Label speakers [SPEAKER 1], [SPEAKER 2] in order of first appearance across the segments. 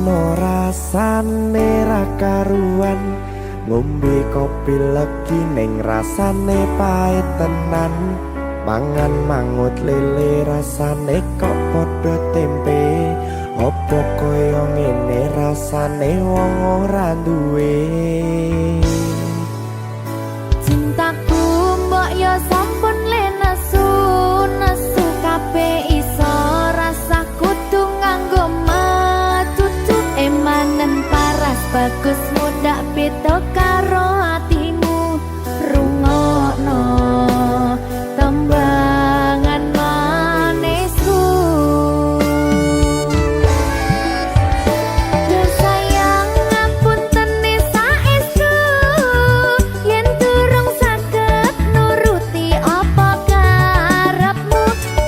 [SPEAKER 1] tresno rasane ra karuan, ngombe kopi legi ning rasane pahit tenan, mangan mangut lele rasane kok padha tempe, opo koyo ngene rasane wong ora duwe.
[SPEAKER 2] Cintaku mbok yo sampun le nesu kabeh iso rasa kudu nganggo matutu emanen paras bagus mudak beda karo atimu rungokno tembangan manisku. Yo sayang ngapunten saestu yen durung saged nuruti apa karepmu,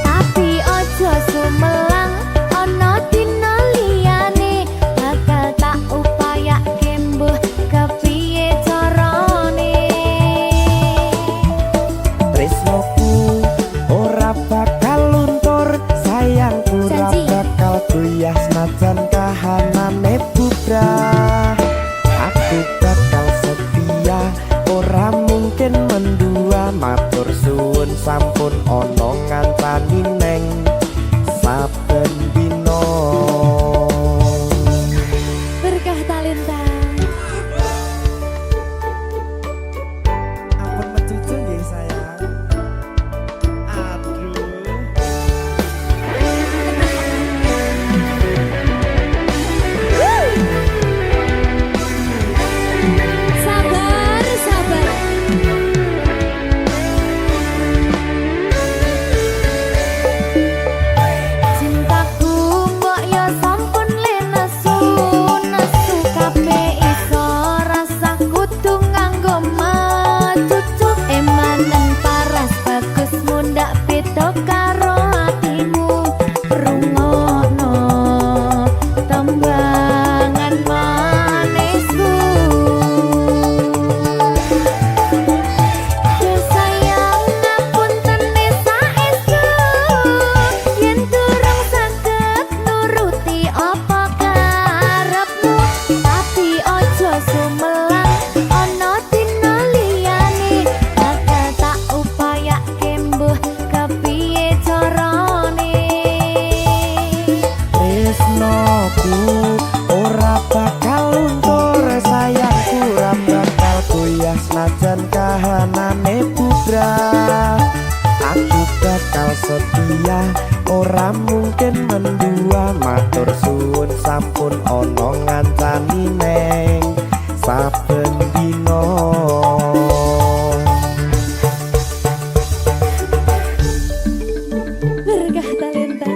[SPEAKER 2] tapi ojo sumelang ana dina liyane bakal tak upayake mbuh kepiye carane.
[SPEAKER 1] Tresnoku ora bakal luntur, sayangku ora bakal goyah senajan kahanane bubrah. Aku bakal setia, ora mungkin mendua, matur suwun sampun ana ngancani neng saben dina.
[SPEAKER 2] Berkah talenta.
[SPEAKER 1] Ampun mecucu nggih sayang. Aduh.
[SPEAKER 2] Sabar, sabar. Cintaku mbok yo sampun le nesu kabeh iso rasa kudu nganggo matutu emanen paras bagus mundak beda karo atimu rungokno tembangan manisku. Yo sayang ngapunten saestu yen durung saged nuruti apa karepmu, tapi ojo sumelang ana dina liyane bakal tak upayake mbuh kepiye carane.
[SPEAKER 1] Tresnoku ora bakal luntur, sayangku ora bakal goyah senajan kahanane bubrah. Aku bakal setia, ora mungkin mendua, matur suwun sampun ana ngancani neng saben dina.
[SPEAKER 2] Berkah talenta.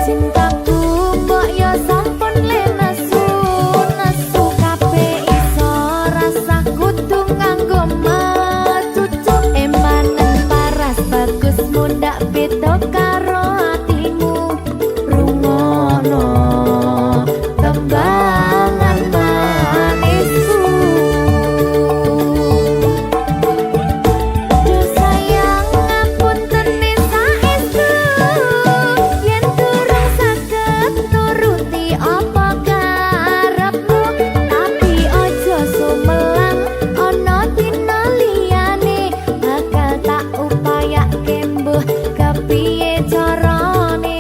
[SPEAKER 2] Cintaku mbok yo sampun le nesu kabeh iso rasa kudu nganggo matutu emanen paras bagus mundak beda karo atimu rungokno tembangan manisku. Yo sayang ngapunten saestu yen durung saged nuruti apa karepmu, tapi ojo sumelang ana dina liyane bakal tak upayake mbuh kepiye carane.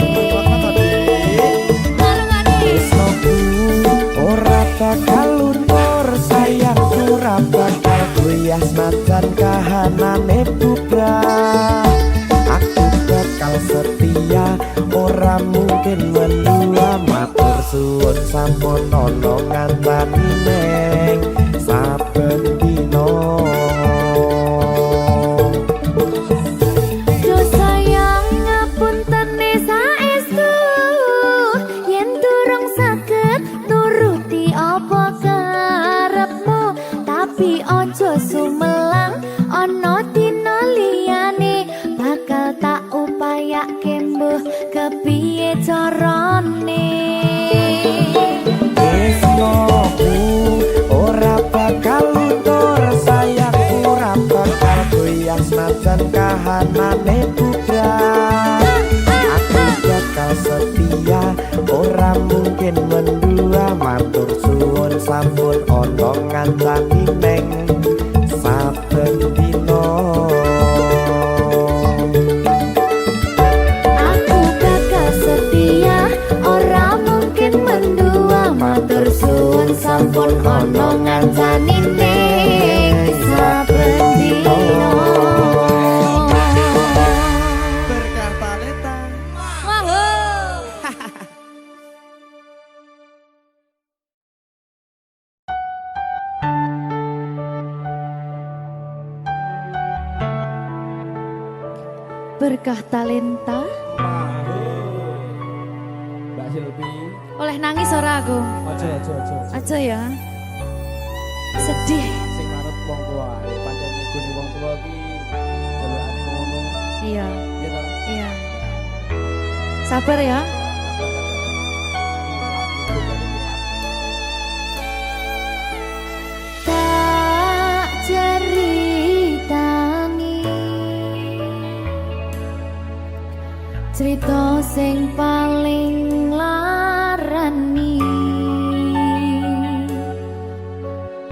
[SPEAKER 1] Tresnoku ora bakal luntur, sayangku ora bakal goyah senajan kahanane bubrah. Aku bakal setia, ora mungkin mendua, matur suwun sampun ana ngancani neng saben dina.
[SPEAKER 2] Yo sayang ngapunten saestu yen durung saged nuruti apa karepmu, tapi ojo sumelang ana dina liyane bakal tak upayake kayak kembuh kepiye carane.
[SPEAKER 1] Tresnoku ora bakal luntur, sayangku ora bakal goyah senajan kahanane bubrah. Aku bakal setia, ora mungkin mendua, matur suwun sampun ana ngancani neng saben dina.
[SPEAKER 2] Aku bakal setia, ora mungkin mendua, matur suwun sampun ana ngancani ning saben dina.
[SPEAKER 1] Berkah talenta.
[SPEAKER 2] Berkah talenta.
[SPEAKER 3] Mbak Silvi,
[SPEAKER 2] Oleh nangis ora aku?
[SPEAKER 3] aja.
[SPEAKER 2] Aja ya. Sedih.
[SPEAKER 3] Sing manut wong tua, pancen ngegoni wong tua ki jelekane ngono.
[SPEAKER 2] Iya,
[SPEAKER 3] Ya ta?
[SPEAKER 2] iya. Sabar ya. Tak ceritani cerita sing paling larani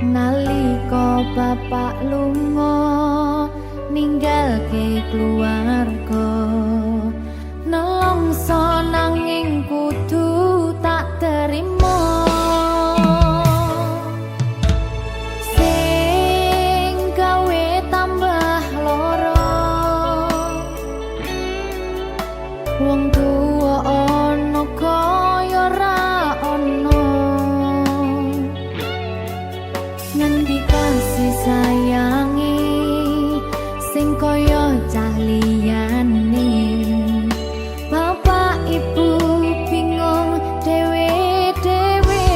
[SPEAKER 2] nalika bapak lunga ninggalke keluarga, nelongso nanging kudu tak terima. Sing gawe tambah loro, wong tuwa ana kaya ra ana, ngendi kasih sayangi sing kaya cah liyane. Bapak ibu bingung dewe-dewe,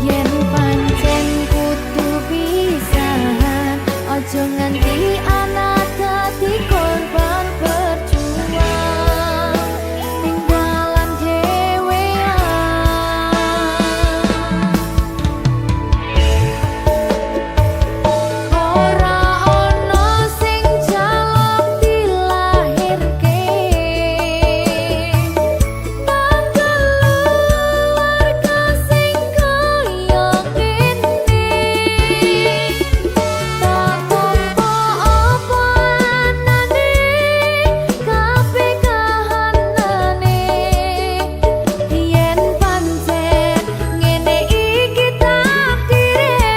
[SPEAKER 2] yen pancen kudu pisahan, aja nganti anak dadi korban berjuang tinggalan dhewean. Ora ono sing jaluk dilahirke, tanggal keluarga sing kaya kene. Tak tampa apa anane, kabeh kahanane, yen pancen ngene iki takdire,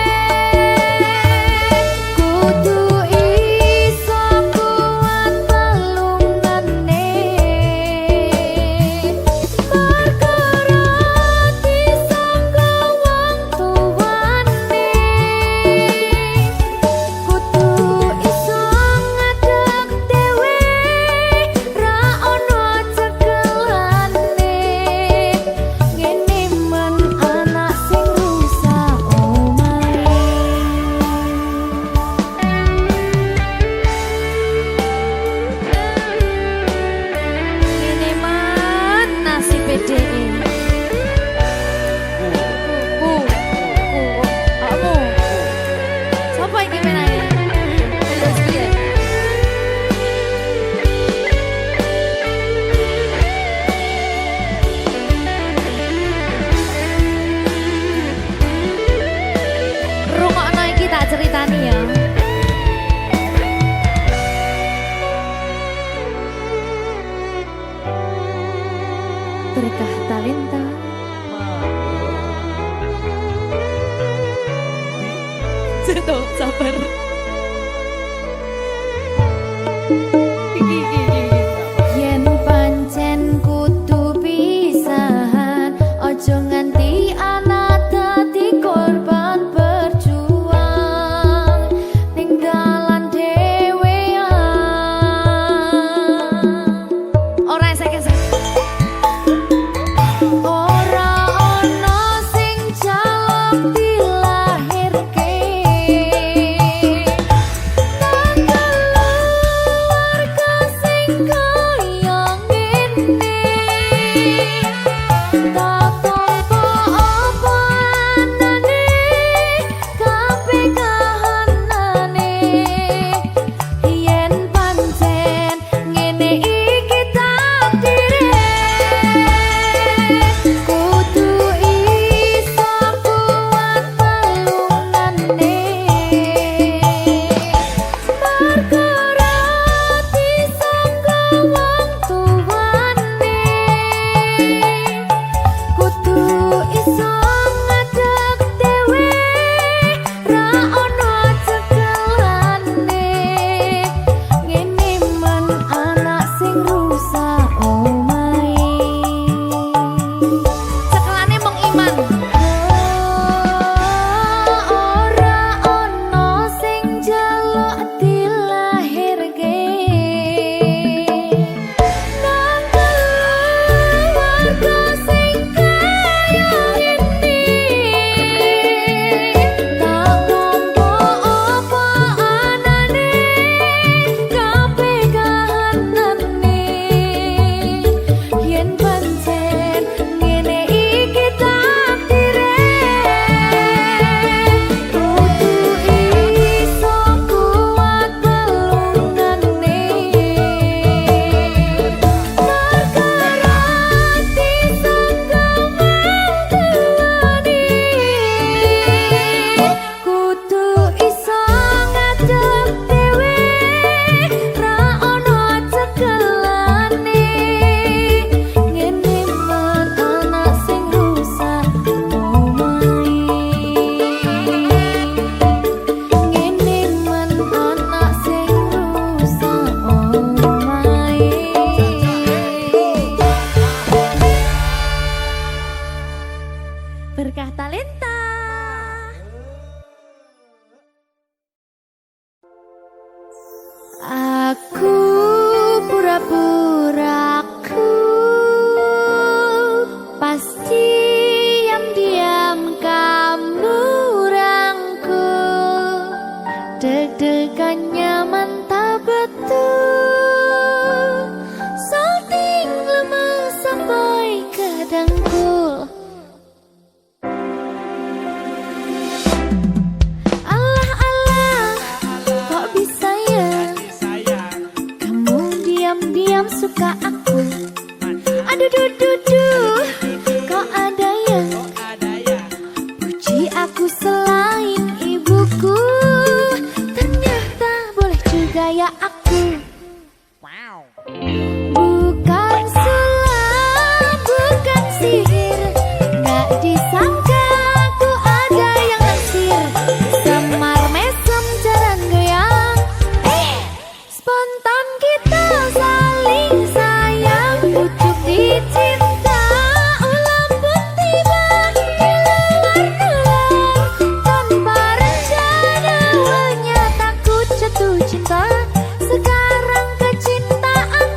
[SPEAKER 2] kudu iso kuat pelungane, perkara disangka wong tuwane, kudu iso ngadeg dhewe, ra ono cekelane, ngene men anak sing rusak omahe. Ngene men nasib dhewe. Kamu siapa iki menanya? Terus piye? Rungokno iki tak ceritani ya. Berkah talenta. Tuh, sabar. Yen pancen kudu pisahan, aja nganti anak dadi korban berjuang tinggalan dhewean. Ora esek-esek. Ora ono sing jaluk dilahirke, suka aku. Aduh duh duh duh, kok ada yang puji aku selain ibuku. Ternyata boleh juga ya aku. Bukan sulap, bukan sihir, gak disangka aku ada yang naksir. Semar mesem jalan goyang, spontan kita saling sayang. Pucuk dicinta, ulam pun tiba diluar tanpa rencana. Awalnya takut jatuh cinta, sekarang kecintaan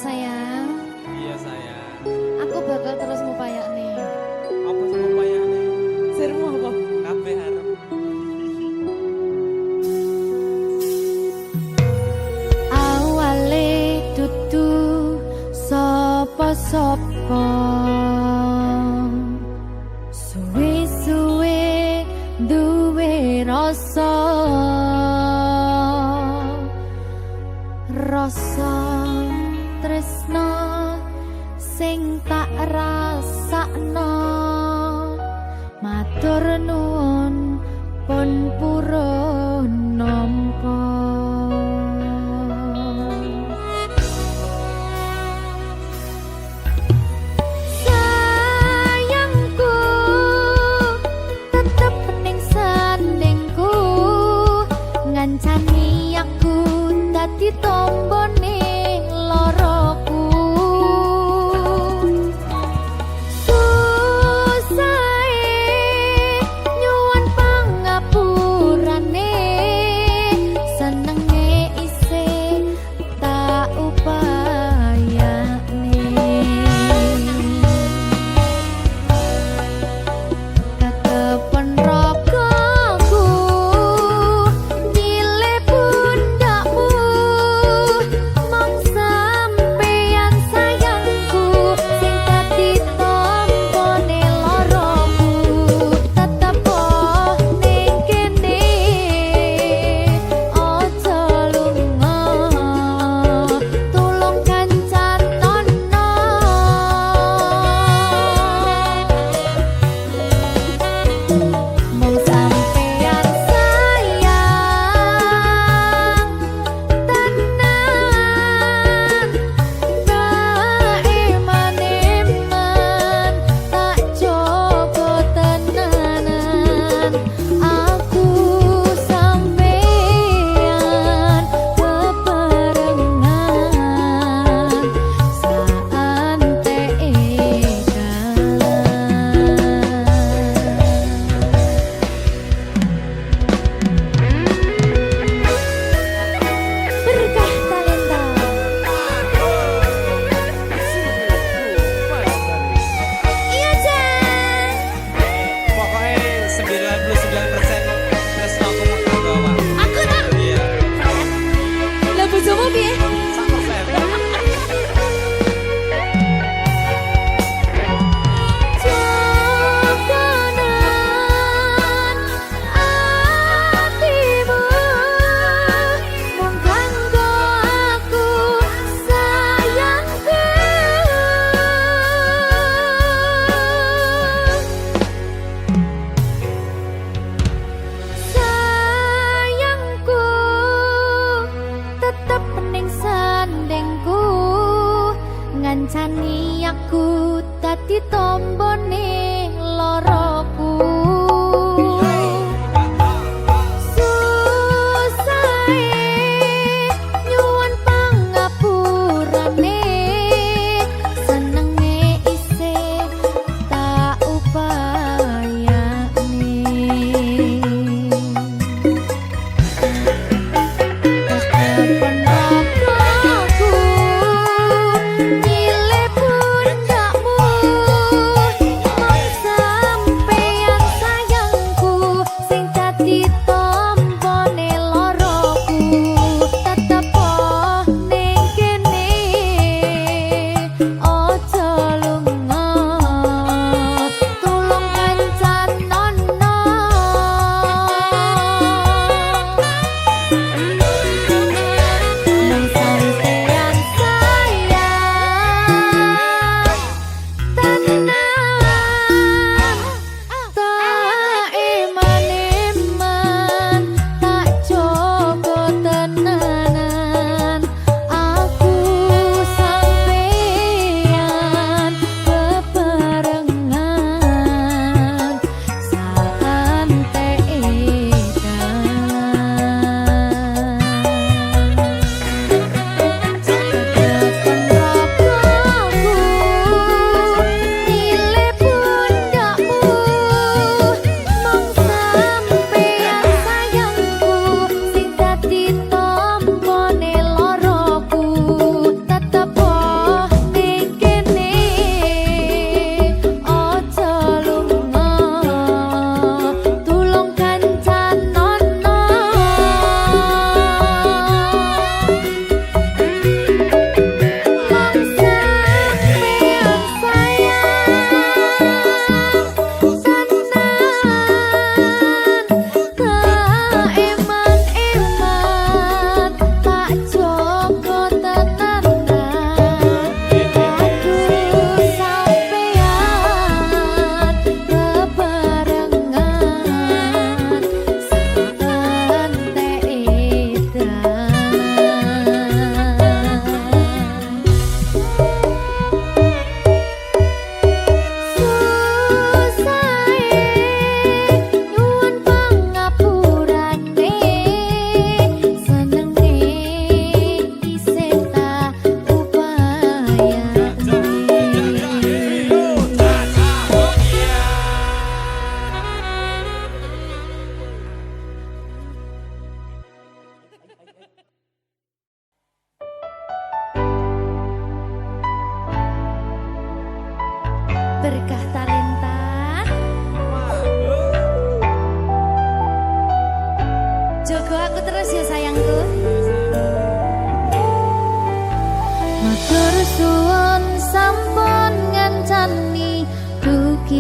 [SPEAKER 2] sayang.
[SPEAKER 3] Iya sayang.
[SPEAKER 2] Aku bakal terus ngupayak nih.
[SPEAKER 3] Apa sih upayane?
[SPEAKER 2] Sirmu apa?
[SPEAKER 3] Kabeh harap.
[SPEAKER 2] Awale dudu sapa-sapa. Suwe-suwe duwe rasa. Rasa tresna sing tak rasakno. Matur nuwun pun purun nampa. Sayangku tetep ning sandingku, ngancani aku dadi tombone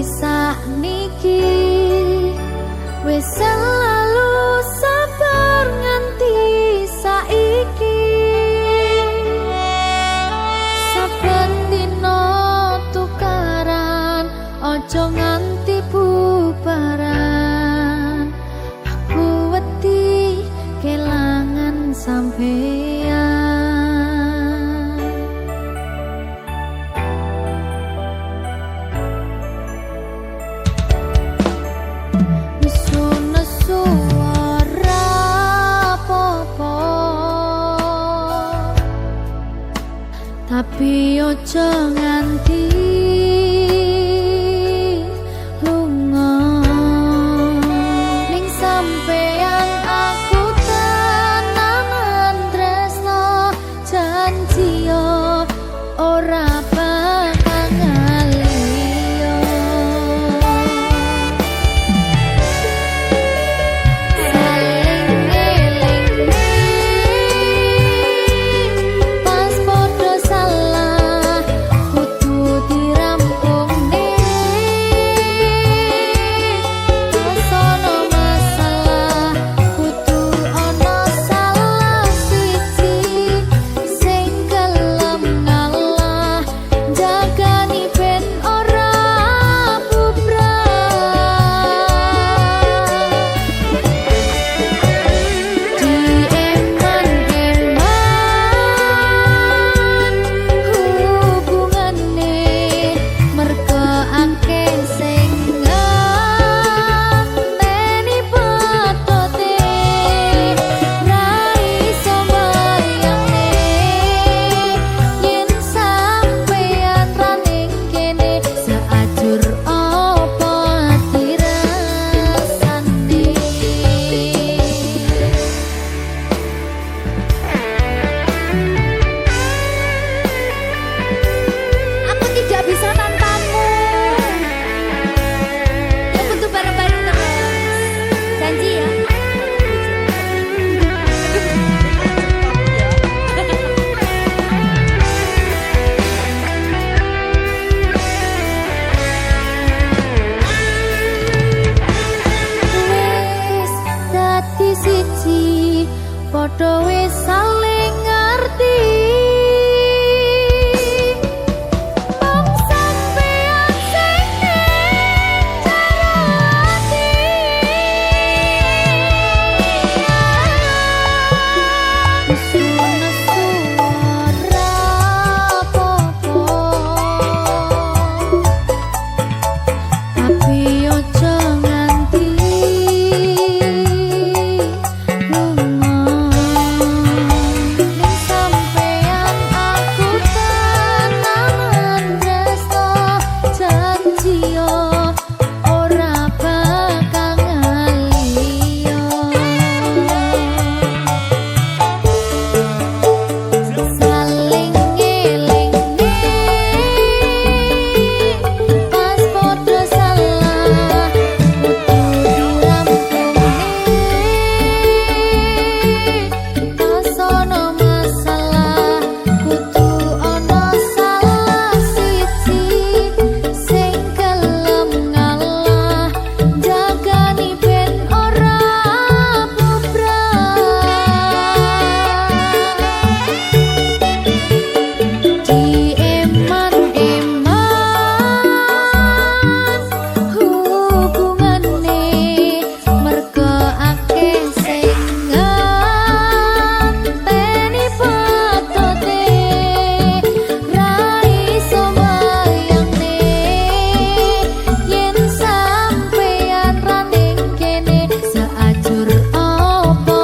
[SPEAKER 2] sakniki wis selalu sabar nganti saiki saben dina tukaran ojo nganti bubaran aku wedi kelangan sampeyan tapi ojo nganti lunga ning sampeyan aku tenanan tresno janji yo ora bakal ngaliyo saling eling pas podo salah kudu dirampung sono masalah kudu ono salah siji sing gelem ngalah jagani ben ora bubrah dieman-eman hubungane merga akeh sing ngenteni patote ra iso mbayangke yen sampeyan ra ning kene seajur apa dirasane aku tidak bisa tanpamu yang butuh bareng-bareng terus janji ya wis dadi siji padha wis saling ngerti wong sampeyan sing ning jero ati nesu-nesu ora apa-apa tapi ojo nganti lunga ning sampeyan aku tenanan tresno janji yo ora bakal ngaliyo saling eling pas podo salah kudu dirampung sono masalah kudu ono salah siji sing gelem ngalah jagani ben ora bubrah dieman-eman hubungane merga akeh sing ngenteni patote ra iso mbayangke yen sampeyan ra ning kene seajur apa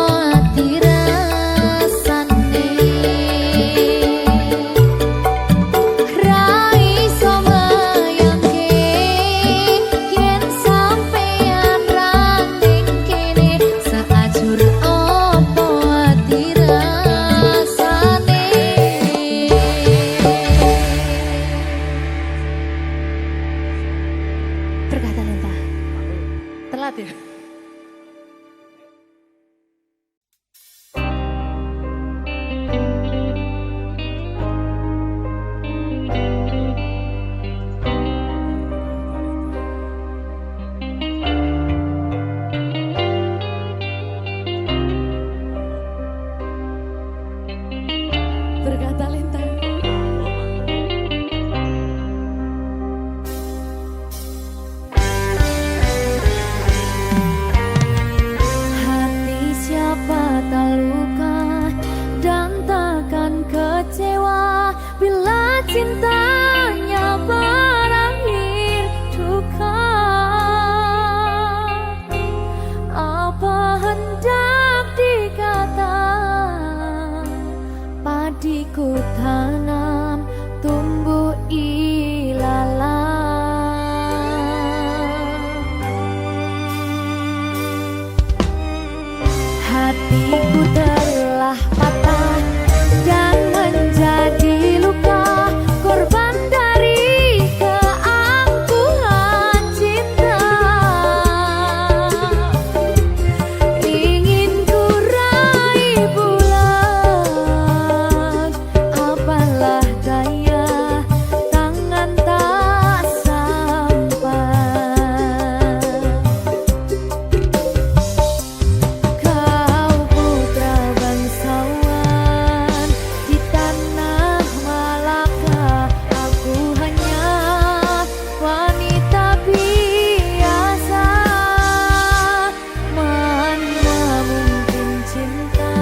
[SPEAKER 2] dirasane ra iso mbayangke yen sampeyan ra ning kene seajur apa dirasane berkata Lenta telat ya ku tanam tumbuh ilalang. Hatiku telah patah dan menjadi luka, korban dari keangkuhan cinta. Ingin ku raih bulan, apalah daya, tangan tak sampai. Kau putra bangsawan di tanah Malaka, aku hanya wanita biasa. Mana mungkin cinta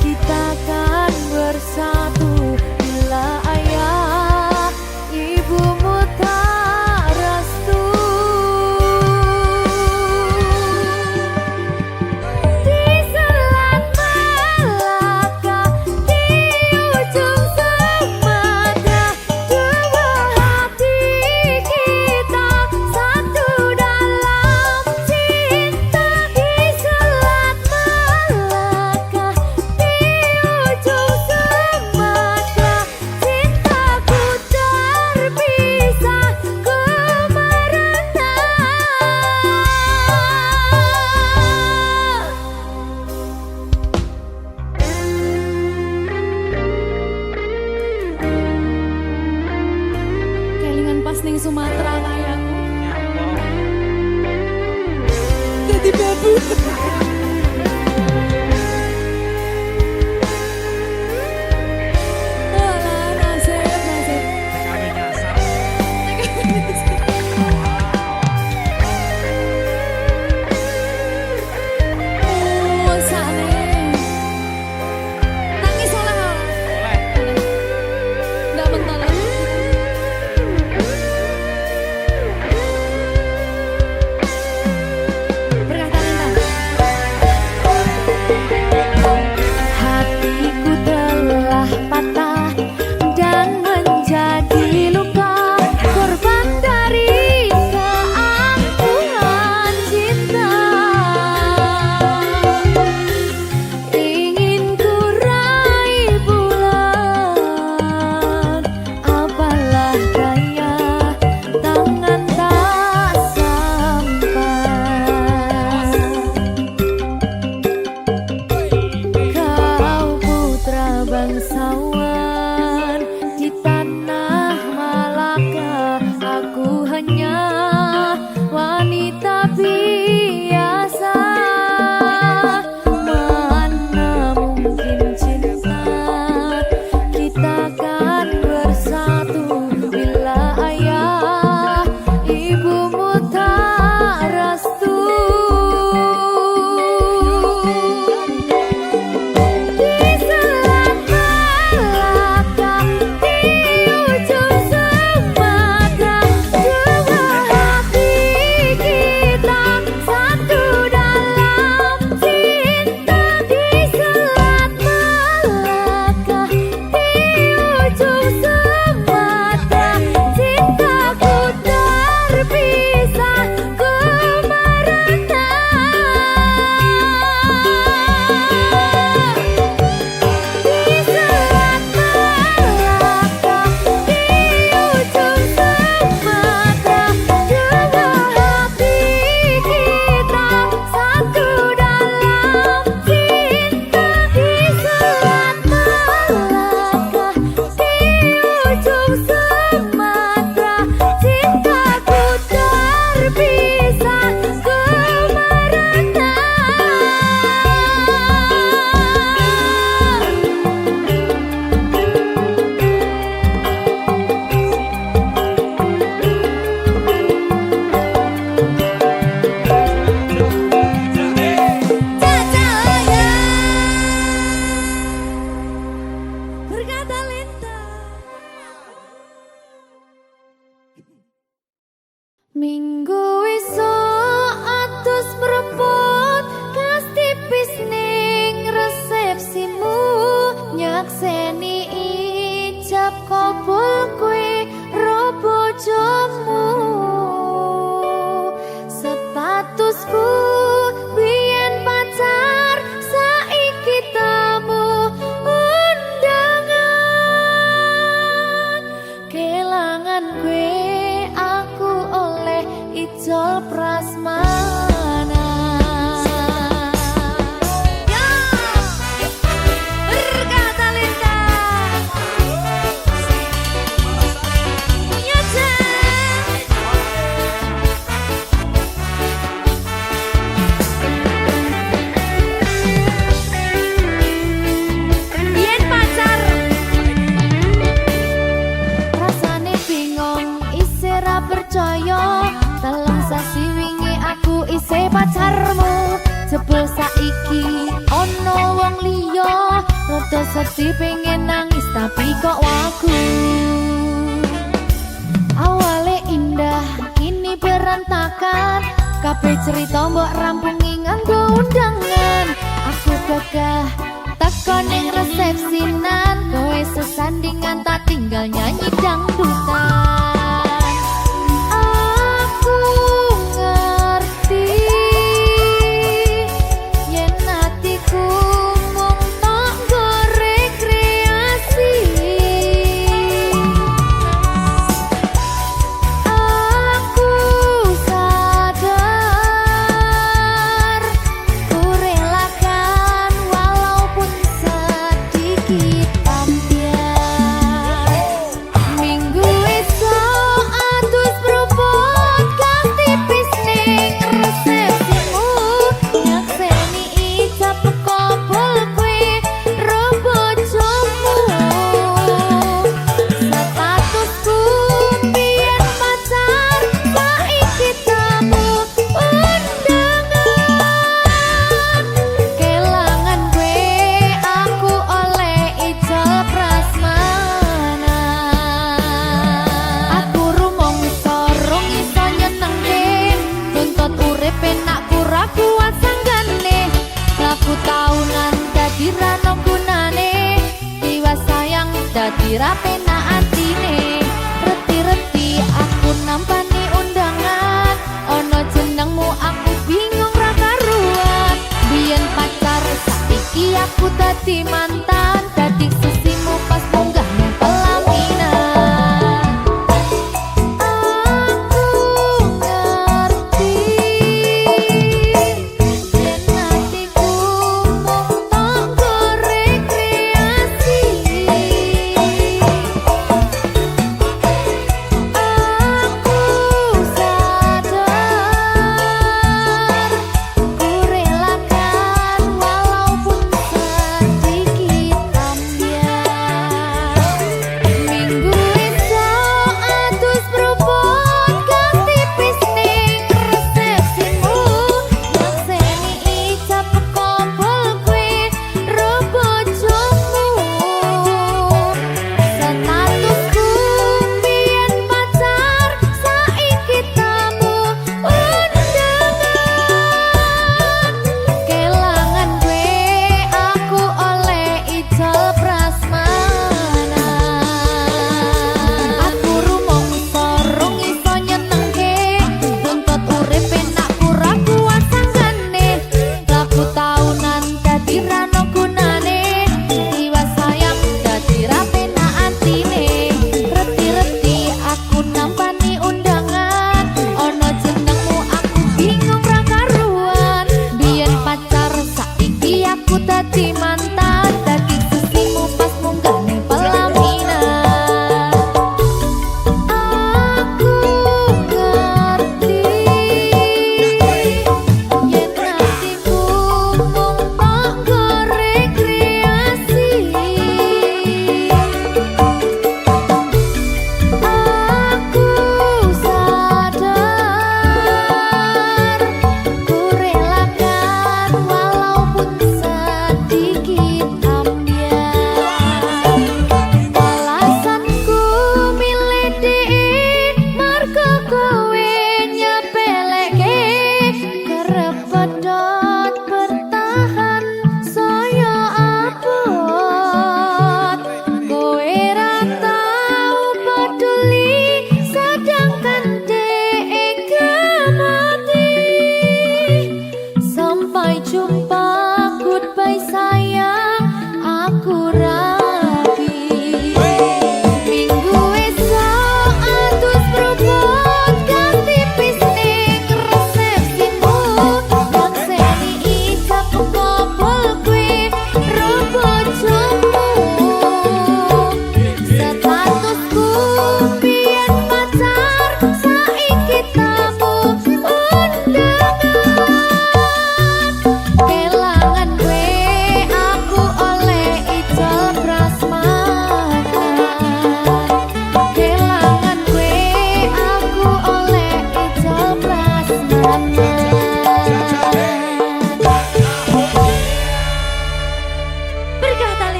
[SPEAKER 2] kita kan bersatu bila ayah ibumu tak restu. Di selat Malaka, di ujung Sumatera, dua hati kita satu dalam cinta. Di selat Malaka, di ujung Sumatera, cintaku terpisah ku merana. Kelingan pas ning Sumatera kayakku. Jadi babu. Alah, nasib. Oh, sane. Nangis oleh. Nggak bentar lagi. Berkah talenta. Hatiku telah patah dan menjadi luka, korban dari keangkuhan cinta. Ingin ku raih bulan, apalah daya, tangan tak sampai. Kau putra bangsawan di tanah Malaka, aku hanya wanita biasa. Mana mungkin cinta kita kan bersatu bila ayah ibumu tak restu. Di selat Malaka, di ujung Sumatera, dua hati kita satu dalam cinta. Di selat Malaka, di ujung Sumatera, cintaku terpisah ku merana. Di selat Malaka, di ujung Sumatera, dua hati kita satu dalam cinta. Di selat Malaka, di ujung Sumatera, cintaku terpisah ku merana. Cahaya berkah talenta. Minggu esuk atus mrepot kas tipis ning resepsimu, nyakseni Ijol Prasmana. Ya, berkah talenta. Ya, Yen pacar rasane bingung isih ra percaya telung sasi wingi aku isih pacarmu jebul saiki ono wong liya rada sedih pengen nangis tapi kok wagu awale indah kini berantakan kabeh cerita mbok rampungi nganggo undangan aku gagah teko ning resepsinan kowe sesandingan tak tinggal nyanyi dangdutan aku ngerti yen atiku mung tok nggo rekreasi aku sadar ku relakan walaupun sedikit ambiar minggu esok atus propot ganti pisning resepsimu nyakseni ijab kabul kue robojomu statusku biyen pacar saiki tamu undangan kelangan gue aku oleh Ijol Prasmana aku rumangsa rong iso nyenengke tuntut urip enak ora kuat sanggane laku taunan dadi ra ono gunane tiwas sayang dadi ra penak atine reti-reti aku nampani undangan ono jenengmu aku bingung ra karuan biyen pacar saiki aku dadi mantan dadi sisimu pas munggah ning pelaminan aku ngerti yen atiku mung tok nggo rekreasi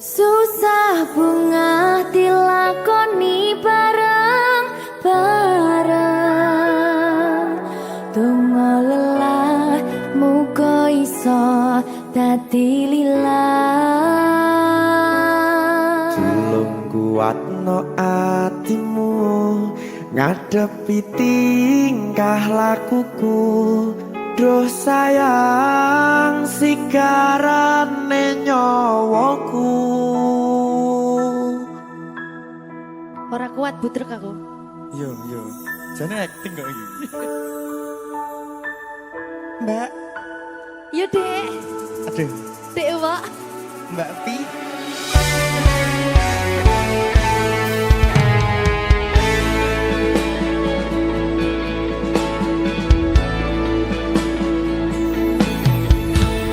[SPEAKER 2] Susah bunga dilakoni bareng-bareng. Donga lelah muga iso dadi lillah.
[SPEAKER 1] Tulung kuatno atimu ngadepi tingkah lakuku. Duh sayang sigarane nyawaku.
[SPEAKER 2] Ora kuat butrek aku.
[SPEAKER 1] Yo, jane acting kok iki. Mbak,
[SPEAKER 2] Yo Dek.
[SPEAKER 1] aduh,
[SPEAKER 2] Dek Wak.
[SPEAKER 1] Mbak Pi.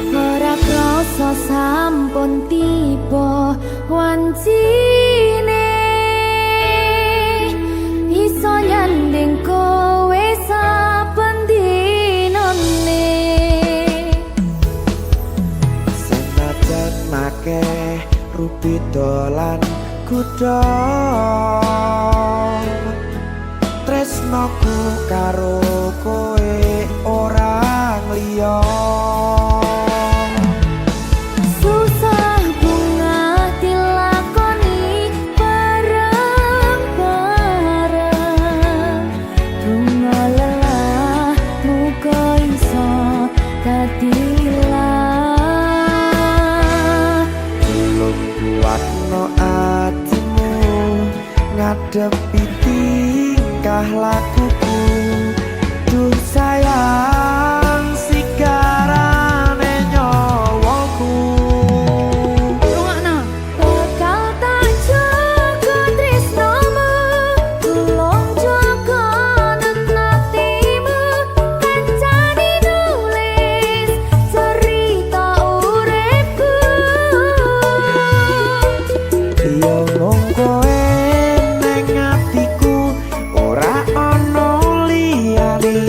[SPEAKER 2] Ora krasa sampun tiba wancine. Iso nyanding kowe saben dinane.
[SPEAKER 1] Senajan akeh rupi dolan kuda. Tresnoku karo kowe orang liya.
[SPEAKER 2] Susah bunga dilakoni bareng-bareng. Bunga lelah muga iso dadi lillah.
[SPEAKER 1] Tulung kuatno atimu ngadepi tingkah lakuku. Duh sayang sigarane nyawaku.
[SPEAKER 2] Rungokno. Bakal tak jaga tresnomu, tulung jaga nenatimu. Kancane nulis cerita uripku.
[SPEAKER 1] Yo mung kowe ning atiku ora ana liyane.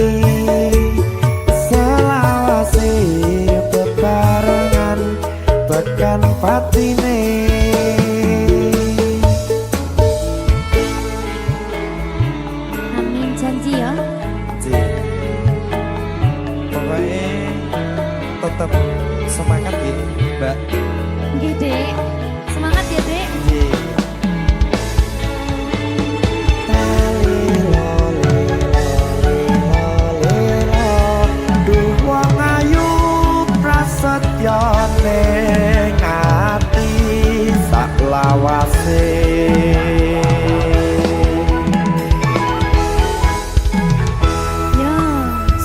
[SPEAKER 1] Selawase bebarengan tekan patine.
[SPEAKER 2] Amin janji ya.
[SPEAKER 1] Pokoknya tetap semangat ya, Mbak.
[SPEAKER 2] Nggih, Dek. Semangat ya, Dek.
[SPEAKER 1] Duh wong ayu prasetyo ning ati sak lawase.
[SPEAKER 2] Ya,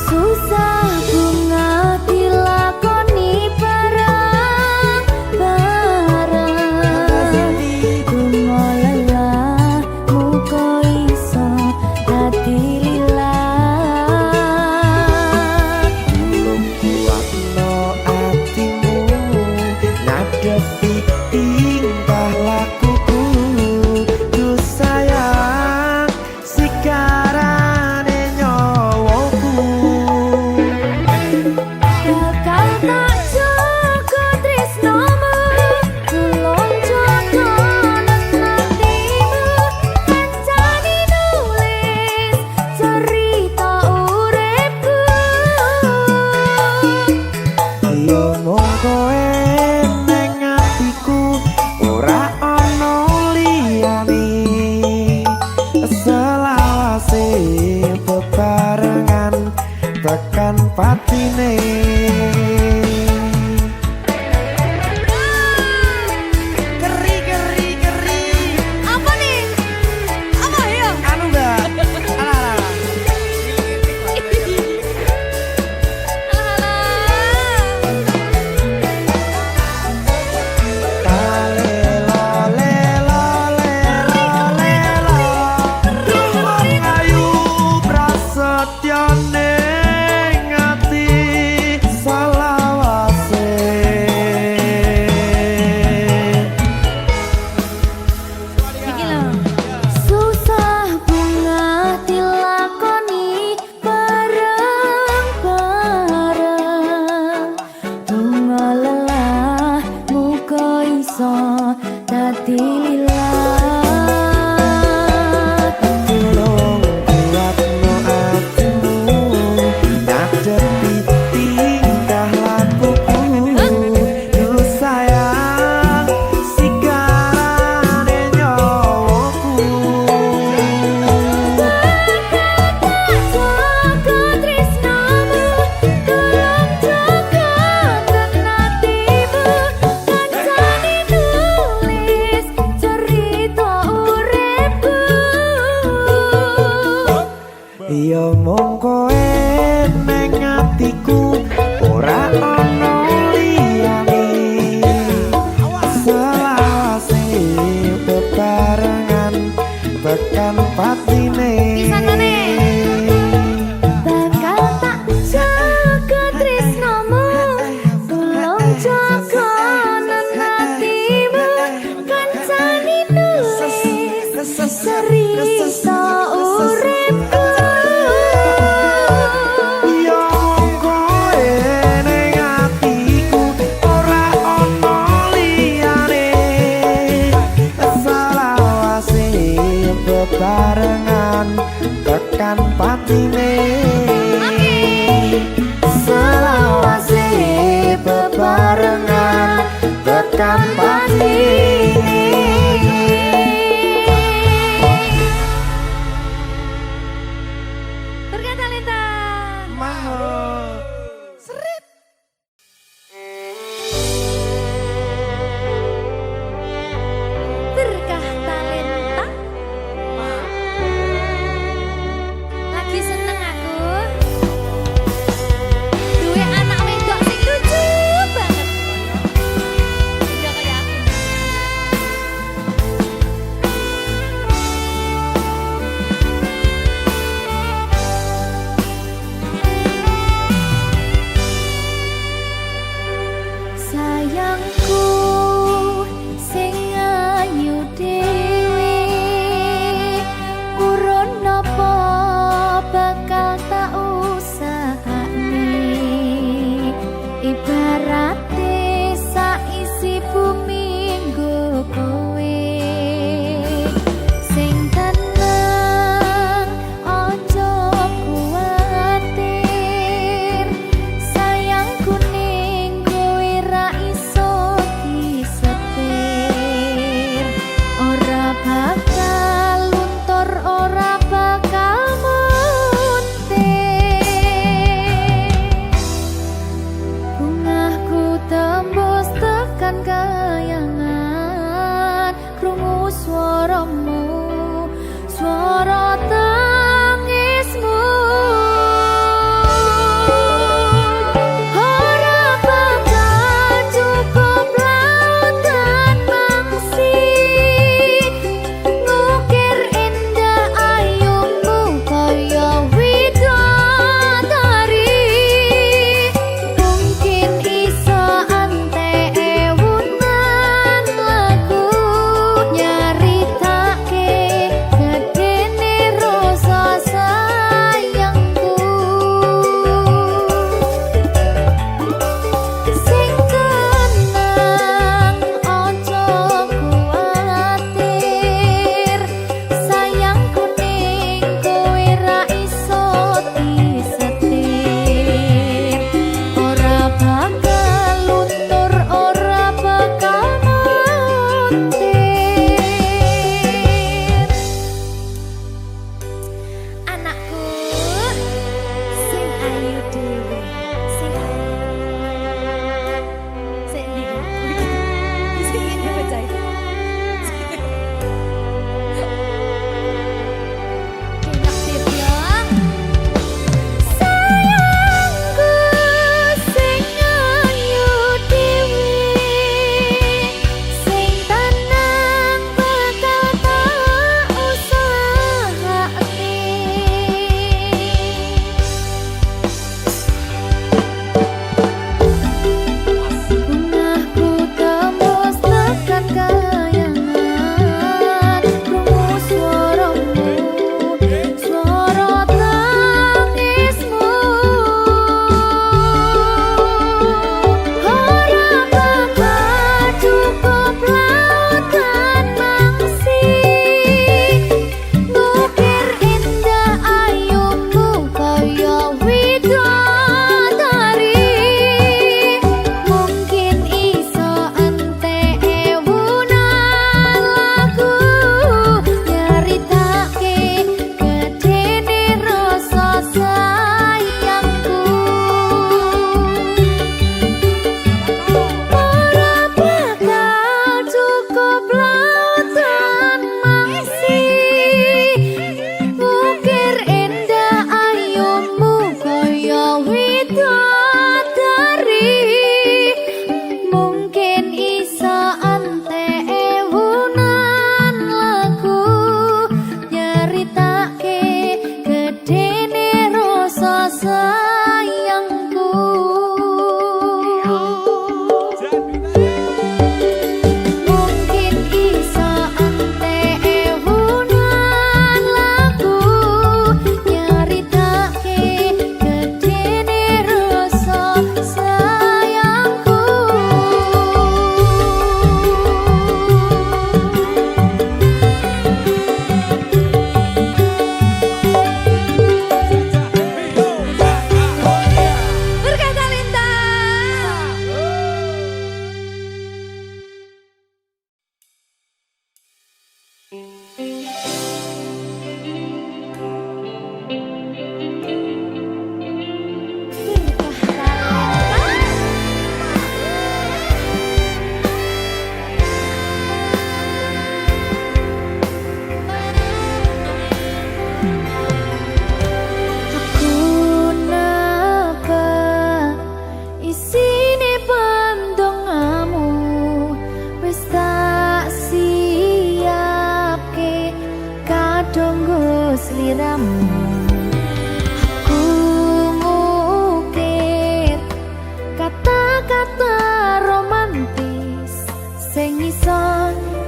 [SPEAKER 2] susah bunga dilakoni bareng-bareng. Bunga lelah muga iso dadi lillah.
[SPEAKER 1] Tulung kuatno atimu ngadepi tingkah lakuku. Duh sayang sigarane nyawaku.
[SPEAKER 2] Bakal tak jaga tresnomu, tulung jaga nenatimu. Kancane nulis cerita uripku.
[SPEAKER 1] Yo mung kowe ning atiku ora ana liyane. Selawase bebarengan tekan patine. Keri.
[SPEAKER 2] Apa nih? Apa ya?
[SPEAKER 1] Anu Mbak. Alah. tekan pati.
[SPEAKER 2] Berkata-lita.
[SPEAKER 1] Mahal.
[SPEAKER 2] Berkah talenta. Lagi seneng aku. Duwe anak wedok sing lucu banget. Udah kayak aku. Sayangku sing ayu dhewe urun napa bakal tak usahane ibarate saisi bumi nggo kowe sing tenang aja kuwatir sayangku ning kowe ra iso disetir ora bakal luntur ora bakal muntir bungahku tembus tekan kayangan krungu swaramu swara tangismu ora bakal cukup lautan mangsi ngukir indah ayumu kaya widodari mungkin iso ante ewunan lagu nyaritake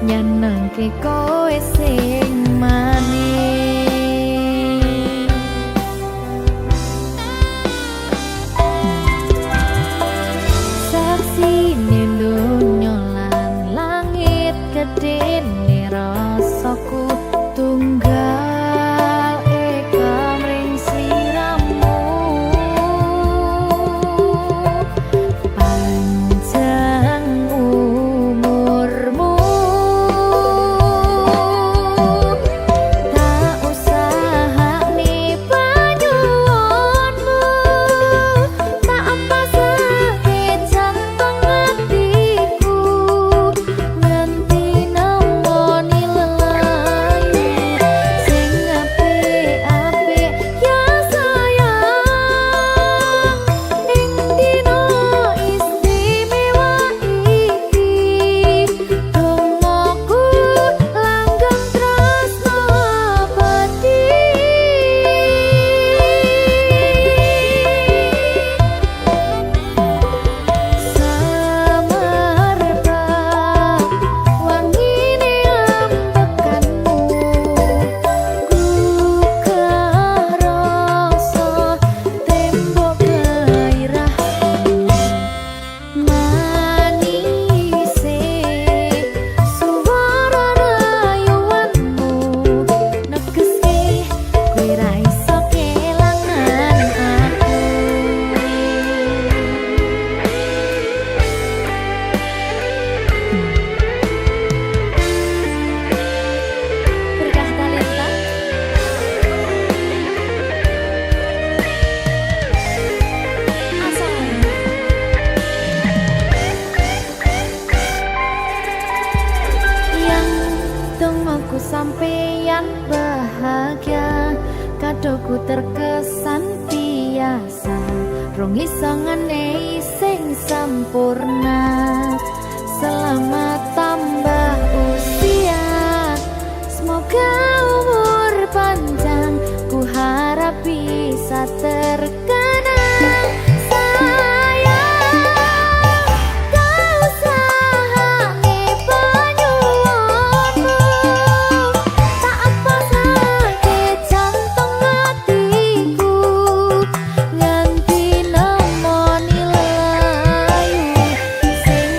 [SPEAKER 2] nyenengke kowe sing manis. Saksine donya lan langit gedene rasaku tunggal eka mring sliramu. Panjang umurmu, tak usahane panyuwunmu, tak pasake jantung hatiku, nganti nemoni lelayu sing apik-apik ya sayang. Ing dina istimewa iki dongaku langgeng tresno abadi. Samarba wangine ambekanmu, gugah rasa tembok gairahmu. Manise suara rayuanmu negeske kowe ra iso kelangan aku. Berkah talenta asal yang tunggu sampeyan bahagia, kadoku terkesan biasa, rong iso ngenehi sing sempurna. Selamat tambah usia, semoga umur panjang, ku harap bisa terkenang. Sayang, kau usahane panyuwunmu, tak pasake jantung hatiku, nganti nemoni lelayu sing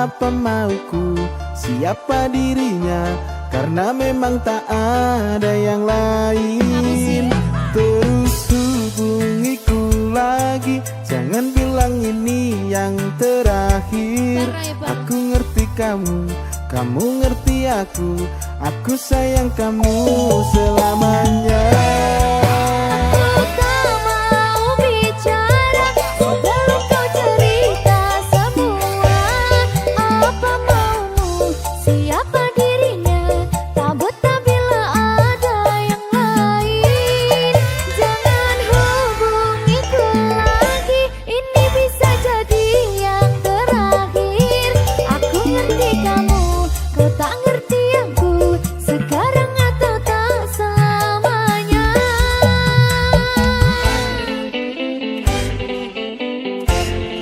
[SPEAKER 4] apa mauku, siapa dirinya, karena memang tak ada yang lain. Terus hubungiku lagi, jangan bilang ini yang terakhir. Aku ngerti kamu, kamu ngerti aku sayang kamu selamanya.
[SPEAKER 2] Aku tak mau bicara sebelum kau cerita semua. Apa maumu, siapa dirinya, tak betah bila ada yang lain. Jangan hubungiku lagi, ini bisa jadi yang terakhir. Aku ngerti kamu, kau tak ngerti aku, sekarang atau tak selamanya.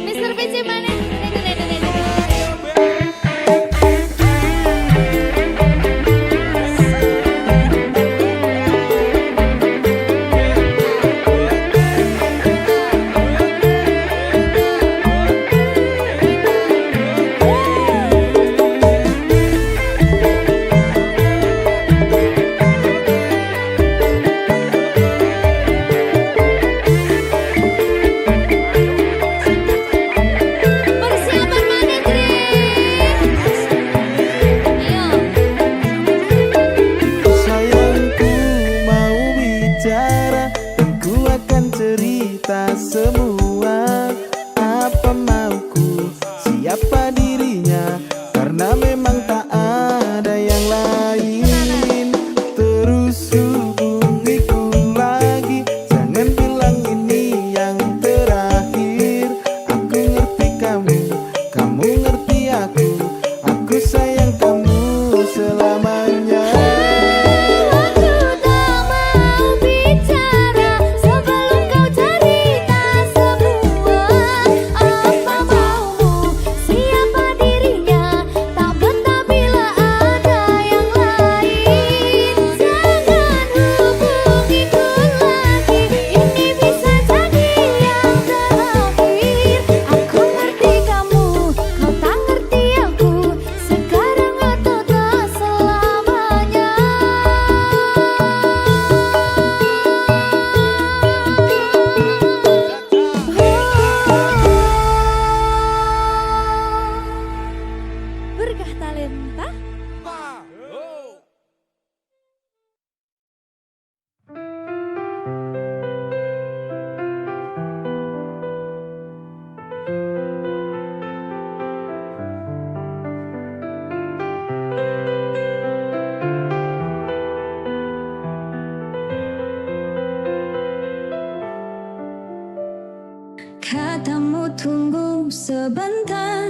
[SPEAKER 2] Mr. PC mana? Persiapan mana, Tri? Ayo.
[SPEAKER 4] Sayangku mau bicara, dan ku akan cerita semua. Apa mauku, siapa dirinya, karena memang tak ada yang lain. Terus hubungiku lagi, jangan bilang ini yang terakhir. Aku ngerti kamu, kamu ngerti aku sayang kamu selamanya.
[SPEAKER 2] Aku tak mau bicara sebelum kau cerita semua. Apa maumu, siapa dirinya, tak betah bila ada yang lain. Jangan hubungiku lagi, ini bisa jadi yang terakhir. Aku ngerti kamu, kau tak ngerti aku, sekarang atau tak selamanya. Berkah talenta.
[SPEAKER 5] Katamu tunggu sebentar,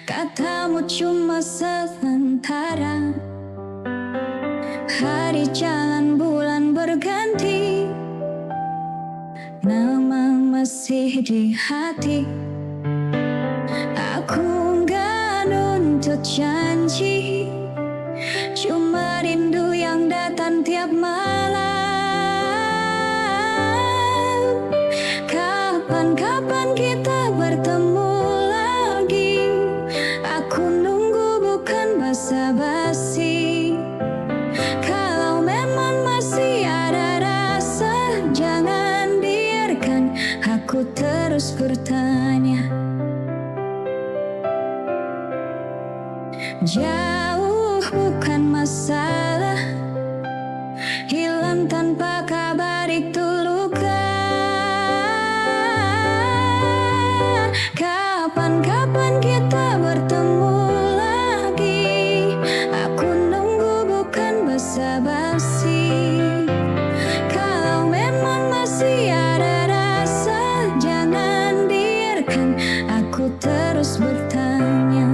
[SPEAKER 5] katamu cuma sementara. Hari jalan bulan berganti, nama masih di hati. Aku nggak nuntut janji, cuma rindu yang datang tiap malam. Kapan-kapan kita bertemu lagi, aku nunggu bukan basa-basi. Kalau memang masih ada rasa, jangan biarkan aku terus bertanya. Jauh bukan masalah, hilang tanpa kabar itu luka. Kapan-kapan kita bertemu lagi, aku nunggu bukan basa-basi. Kalau memang masih ada rasa, jangan biarkan aku terus bertanya.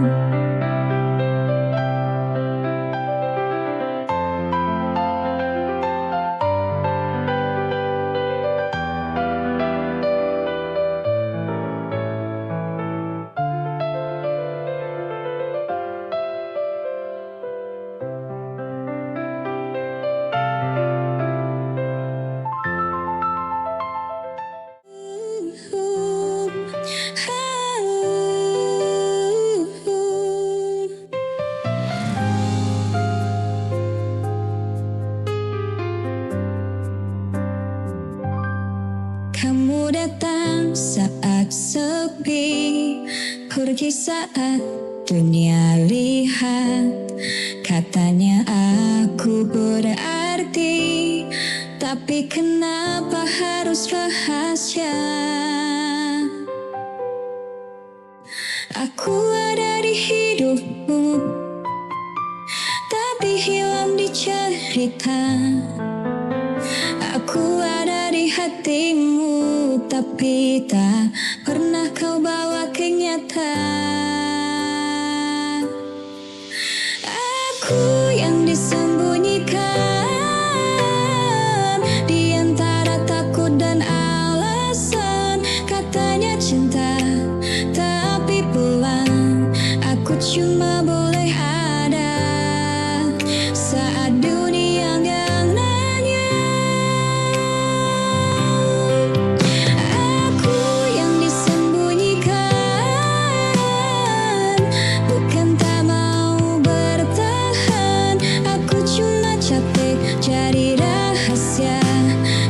[SPEAKER 5] pergi saat dunia lihat. Katanya aku berarti, tapi kenapa harus rahasia? Aku ada di hidupmu, tapi hilang di cerita. Aku ada di hatimu, tapi tak pernah kau bawa kenyataan. Aku yang disembunyikan di antara takut dan alasan. Katanya cinta, tapi pulang aku cuma boleh ada saat dunia nggak nanya. Aku yang disembunyikan, bukan tak mau bertahan. Aku cuma capek jadi rahasia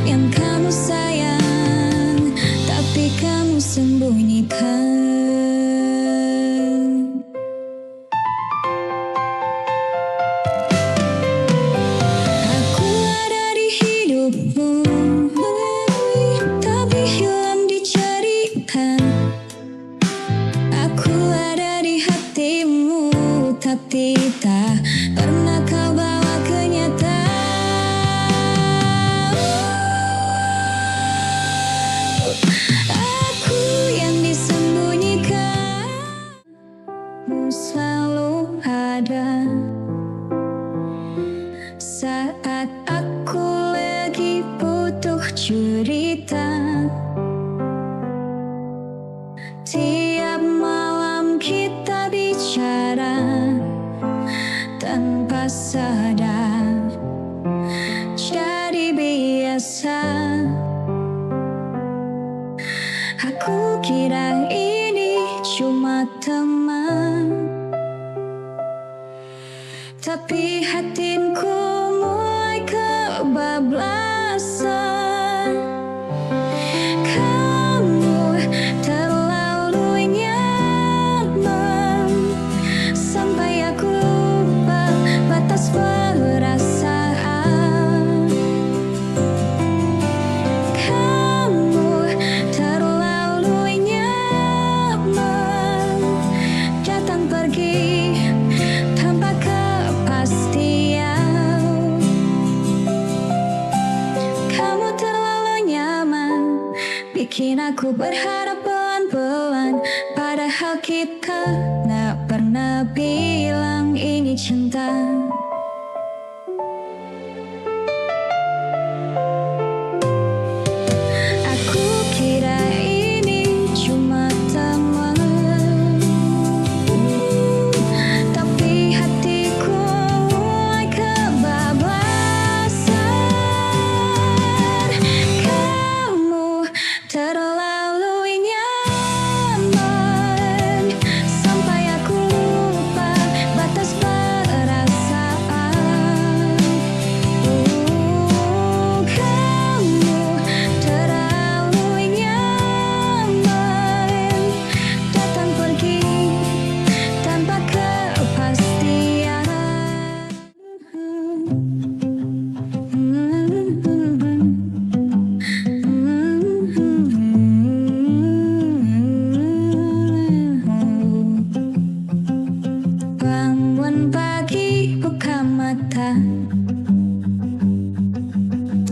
[SPEAKER 5] yang kamu sayang, tapi kamu sembunyikan. Aku ada di hidupmu, tapi hilang di cerita. Aku ada di hatimu, tapi tak pernah kau bawa kenyataan. Aku yang disembunyikan, selalu ada saat aku lagi butuh cerita. Tiap malam kita bicara tanpa sadar, jadi biasa. Aku kira ini cuma teman, tapi hatinku mulai kebablasan. Kamu terlalu nyaman sampai aku lupa batas perasaan. Kamu terlalu nyaman, datang pergi tanpa kepastian. Kamu terlalu nyaman, bikin aku berharap pelan-pelan. Padahal kita gak pernah bilang ini cinta. Aku kira ini cuma teman, tapi hatiku mulai kebablasan. Kamu terlalu nyaman sampai aku lupa batas perasaan. Kamu terlalu nyaman, datang pergi tanpa kepastian. Bangun pagi, buka mata,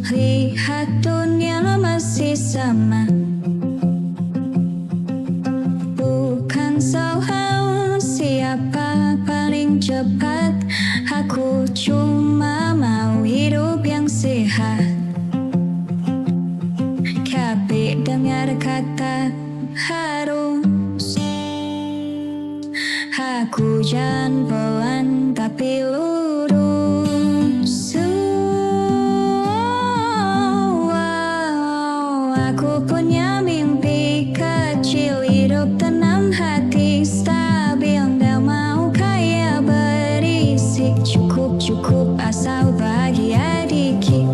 [SPEAKER 5] lihat dunia masih sama. Bukan soal siapa paling cepat, aku cuma mau hidup yang sehat. Tapi dengar kata harus, aku jalan pelan tapi lurus. Aku punya mimpi kecil, hidup tenang, hati stabil. Gak mau kaya berisik, cukup asal bahagia dikit.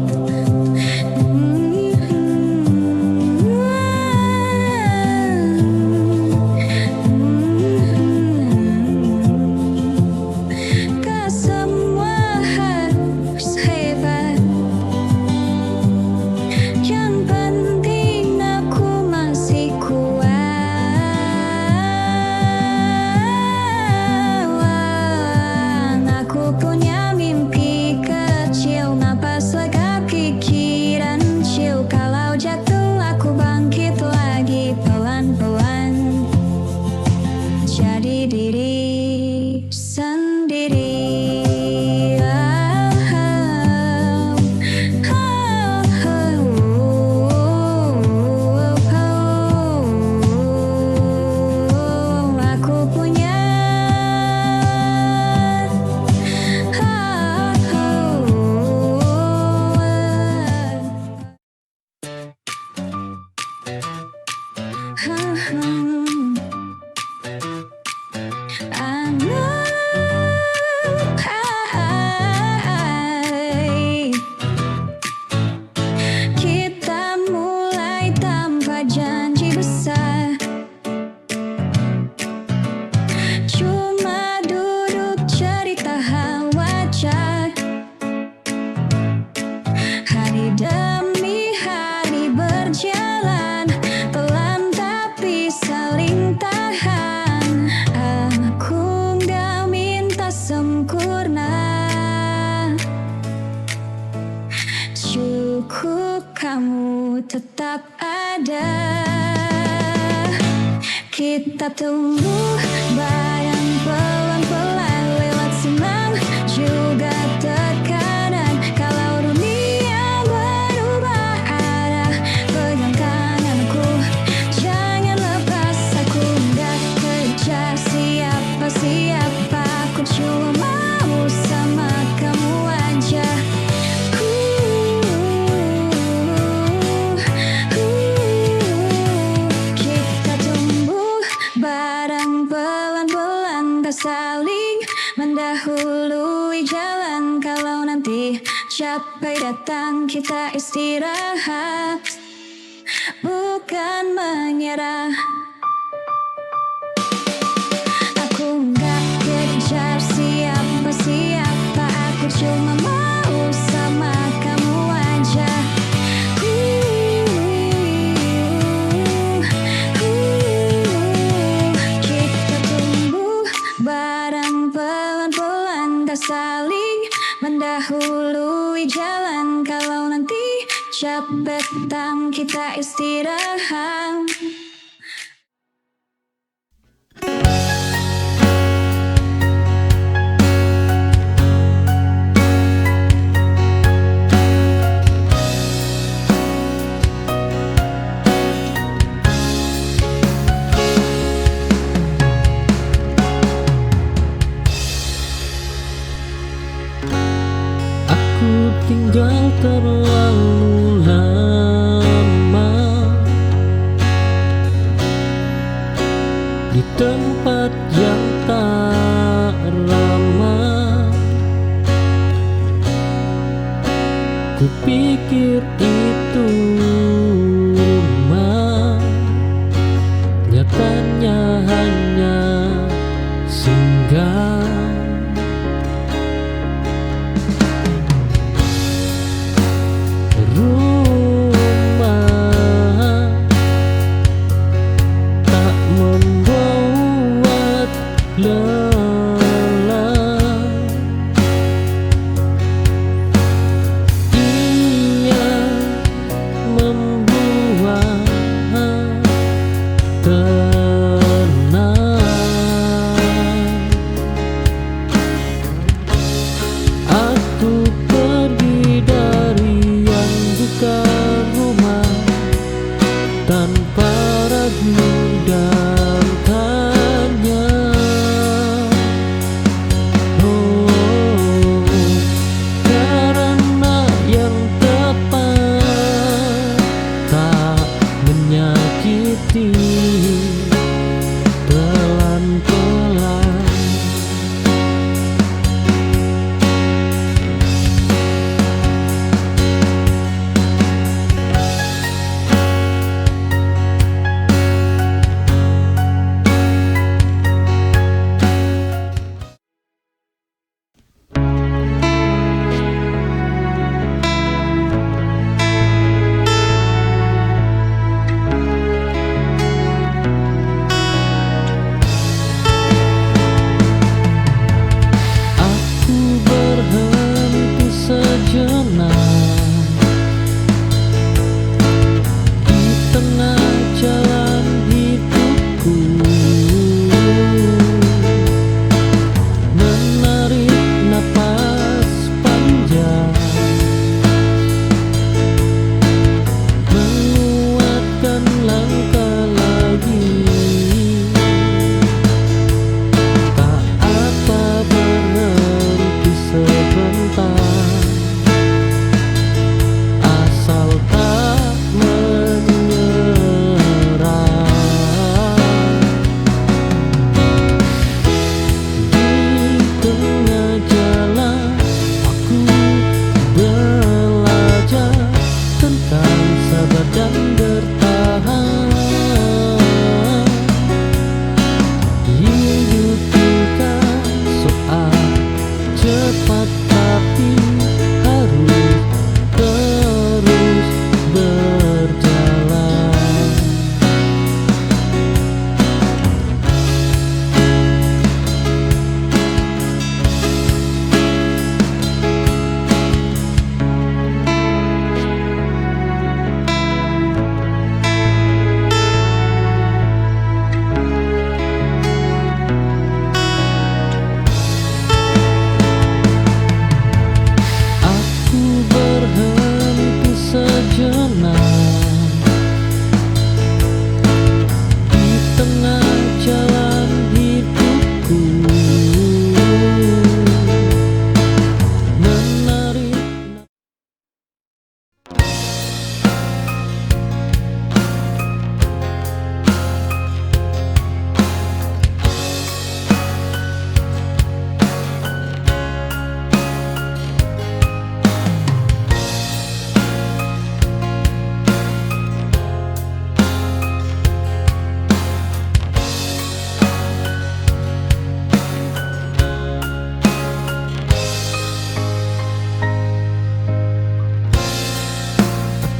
[SPEAKER 5] jadi diri sendiri. Aku punya kita mulai tanpa janji besar, cuma duduk cerita hal wajar. Hari demi hari berjalan, pelan tapi saling tahan. Aku nggak minta sempurna, cukup kamu tetap ada. Kita tumbuh bareng pelan-pelan, lewat senang juga tekanan. Kalau dunia berubah arah, pegang tanganku, jangan lepas. Aku nggak kejar siapa-siapa, aku cuma mau sama kamu aja. Kita tumbuh bareng pelan-pelan, tak saling mendahului jalan. Kalau nanti capek datang, kita istirahat, bukan menyerah. Aku nggak kejar siapa-siapa, aku cuma mau sama kamu aja. Kita tumbuh bareng pelan-pelan, tak saling mendahului jalan. Kalau nanti capek datang, kita istirahat.
[SPEAKER 6] Aku tinggal terlalu lama di tempat yang tak ramah. Kupikir itu rumah, nyatanya hanya singgah. Ia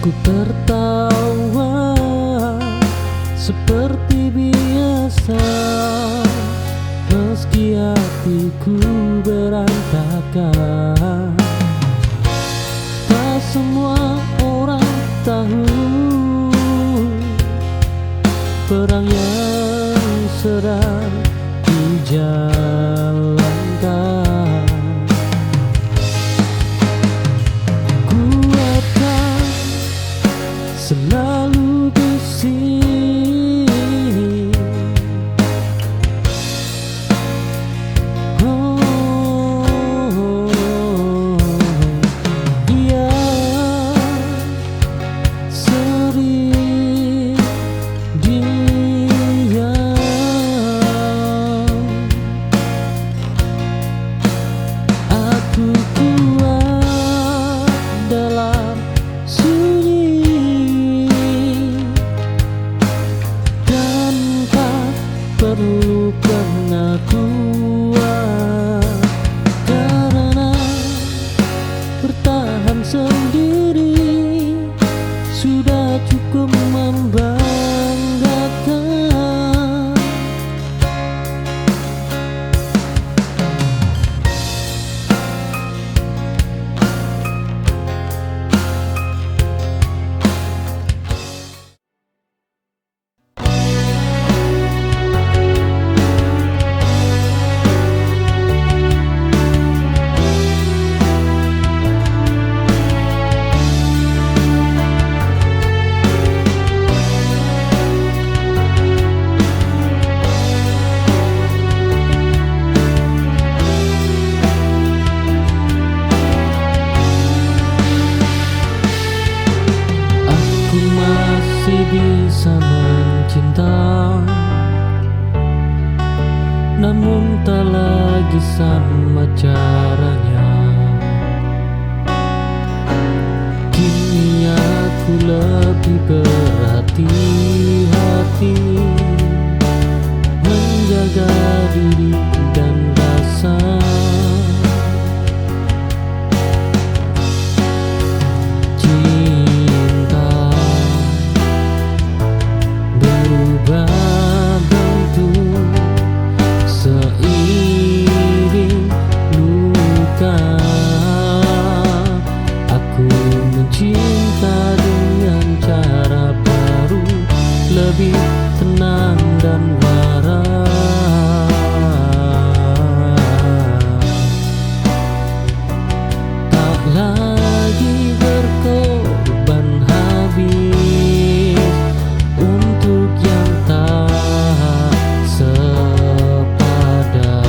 [SPEAKER 6] Ku tertawa seperti biasa, meski hatiku berantakan. Tak semua orang tahu perang yang sedang dijalankan. Ku akan selalu di sini. Oh, iya, sering diam. Aku kuat dalam sunyi dan tak perlu pengakuan, karena bertahan sendiri sudah cukup membanggakan. Aku masih bisa mencinta, namun tak lagi sama caranya. Kini aku lebih berhati-hati menjaga diri dan rasa. Cinta berubah bentuk seiring luka. Aku mencinta dengan cara baru, lebih tenang dan waras. Tak lagi berkorban habis untuk yang tak sepadan.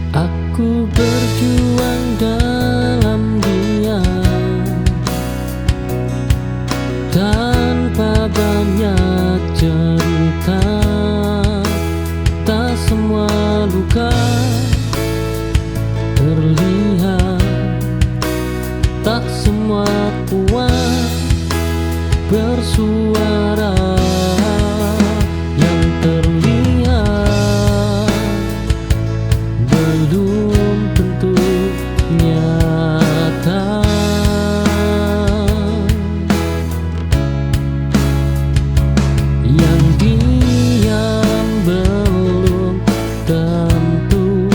[SPEAKER 6] Aku berjuang dalam diam, tanpa banyak cerita. Tak semua luka terlihat, tak semua kuat bersuara. Yang terlihat belum tentu nyata. Yang diam belum tentu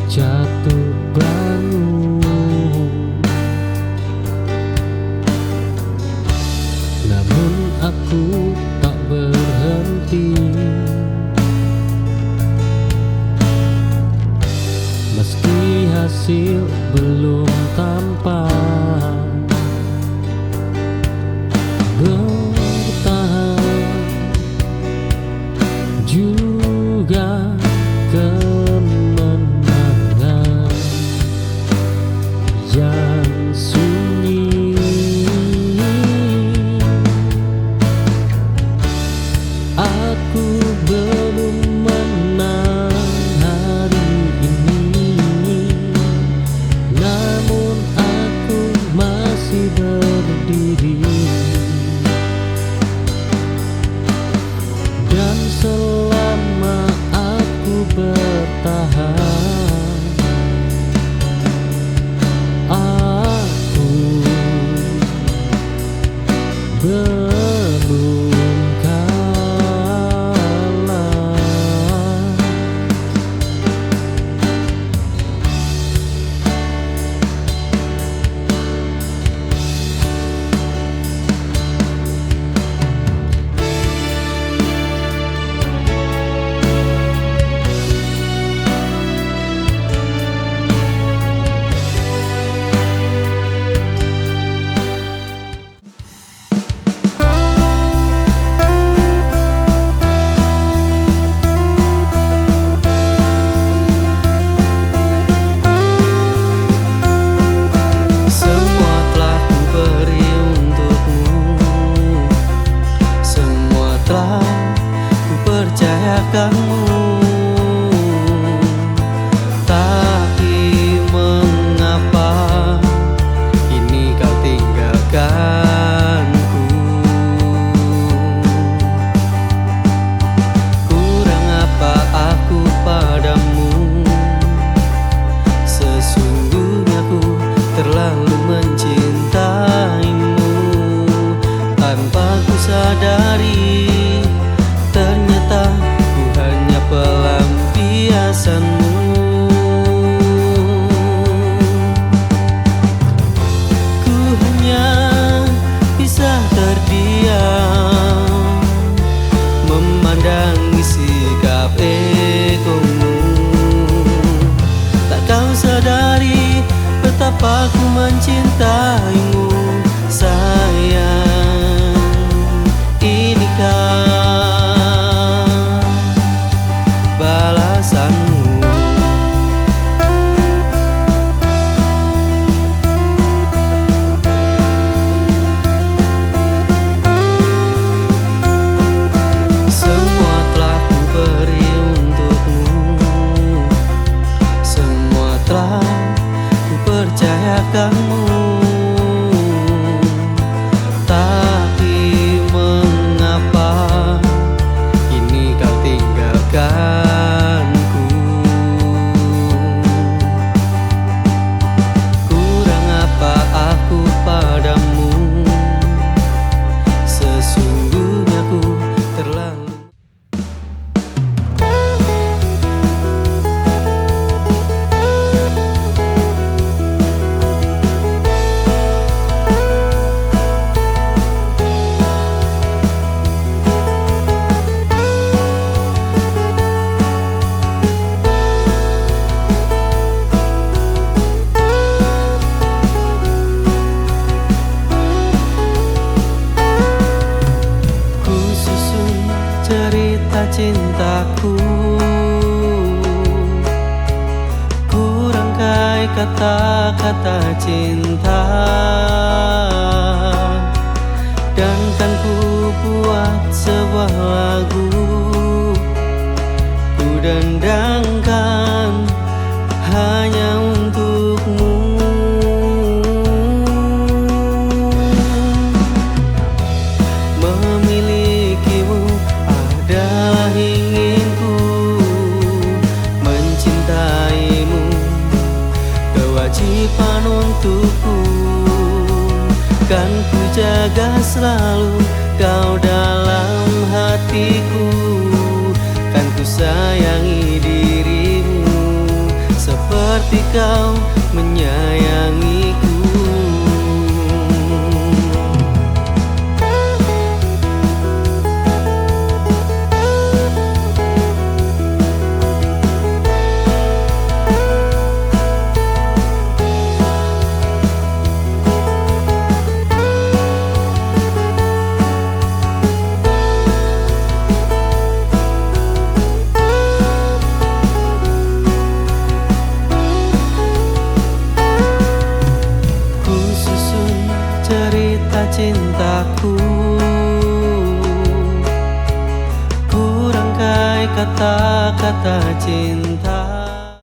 [SPEAKER 6] jatuh bangun, namun aku tak berhenti. Meski hasil belum tampak, bertahan juga kemenangan yang sunyi. Aku belum menang hari ini, namun aku masih berdiri. Dan selama aku bertahan, aku belum kalah.
[SPEAKER 7] Semua telah ku beri untukmu, semua telah ku percayakanmu. Tapi mengapa kini kau tinggalkanku? Kurang apa aku padamu? Sesungguhnya ku terlalu mencintaimu. Tanpa ku sadari, ternyata ku hanya pelampiasanmu. Ku hanya bisa terdiam, memandangi sikap egomu. Tak kau sadari betapa ku mencintaimu, sayang. Inikah balasanmu? Semua telah ku beri untukmu, semua telah ku percayakanmu. Tapi mengapa kini kau tinggalkanku? Kurang apa aku padamu? Sesungguhnya ku terlalu. Ku susun cerita cintaku, ku rangkai kata-kata cinta, dan kan ku buat sebuah lagu. Ku dendangkan hanya untukmu. Memilikimu adalah inginku, mencintaimu kewajiban untukku. Kan ku jaga selalu kau dalam hatiku, kan ku sayangi dirimu seperti seperti kau menyayangiku. Cintaku ku rangkai kata-kata cinta